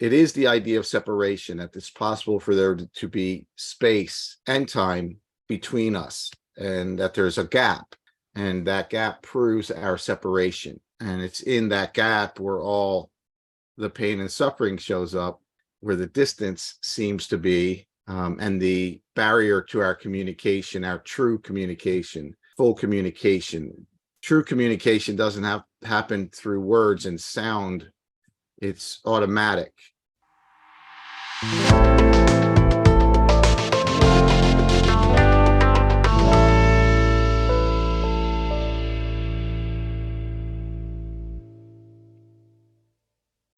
it is the idea of separation, that it's possible for there to be space and time between us, and that there's a gap, and that gap proves our separation. And it's in that gap where all the pain and suffering shows up, where the distance seems to be, and the barrier to our communication, our true communication, full communication. True communication doesn't happen through words and sound. It's automatic.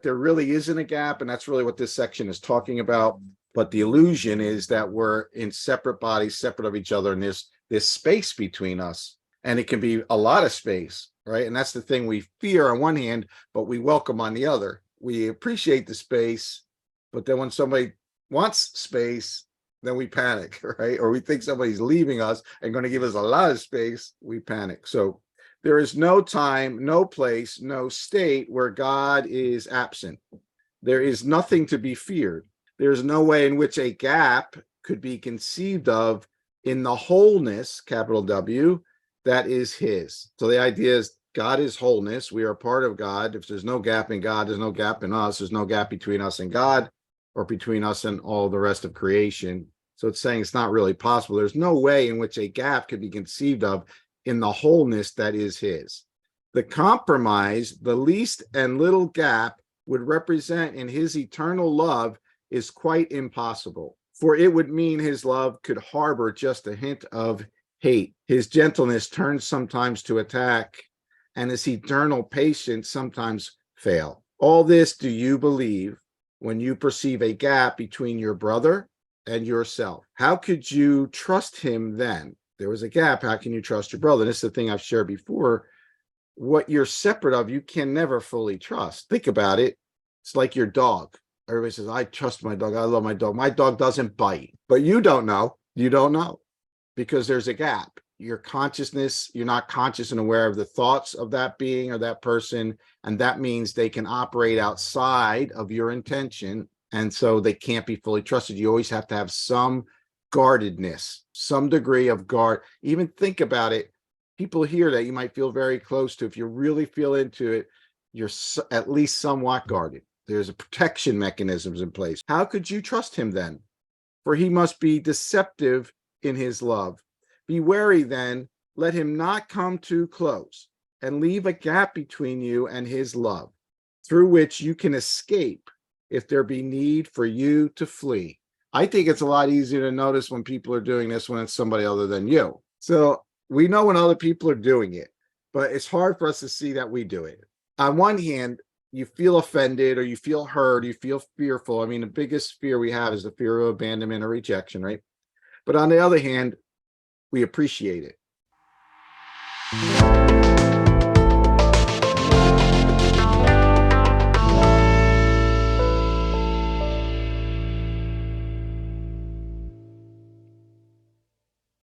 There really isn't a gap, and that's really what this section is talking about. But the illusion is that we're in separate bodies, separate of each other, and there's this space between us, and it can be a lot of space, right? And that's the thing we fear on one hand, but we welcome on the other. We appreciate the space, but then when somebody wants space, then we panic, right? Or we think somebody's leaving us and going to give us a lot of space, we panic. So there is no time, no place, no state where God is absent. There is nothing to be feared. There's no way in which a gap could be conceived of in the wholeness, capital W, that is his. So the idea is God is wholeness. We are part of God. If there's no gap in God, there's no gap in us. There's no gap between us and God, or between us and all the rest of creation. So it's saying it's not really possible. There's no way in which a gap could be conceived of in the wholeness that is his. The compromise, the least and little gap would represent in his eternal love is quite impossible, for it would mean his love could harbor just a hint of hate. His gentleness turns sometimes to attack, and his eternal patience sometimes fail. All this do you believe when you perceive a gap between your brother and yourself? How could you trust him then? There was a gap. How can you trust your brother? This is the thing I've shared before. What you're separate of, you can never fully trust. Think about it. It's like your dog. Everybody says, I trust my dog. I love my dog. My dog doesn't bite. But you don't know. You don't know, because there's a gap. Your consciousness, you're not conscious and aware of the thoughts of that being or that person. And that means they can operate outside of your intention. And so they can't be fully trusted. You always have to have some guardedness, some degree of guard. Even think about it. People here that you might feel very close to, if you really feel into it, you're at least somewhat guarded. There's a protection mechanisms in place. How could you trust him then? For he must be deceptive in his love. Be wary then, let him not come too close, and leave a gap between you and his love, through which you can escape if there be need for you to flee. I think it's a lot easier to notice when people are doing this when it's somebody other than you. So we know when other people are doing it, but it's hard for us to see that we do it. On one hand, you feel offended, or you feel hurt, you feel fearful. I mean, the biggest fear we have is the fear of abandonment or rejection, right? But on the other hand, we appreciate it.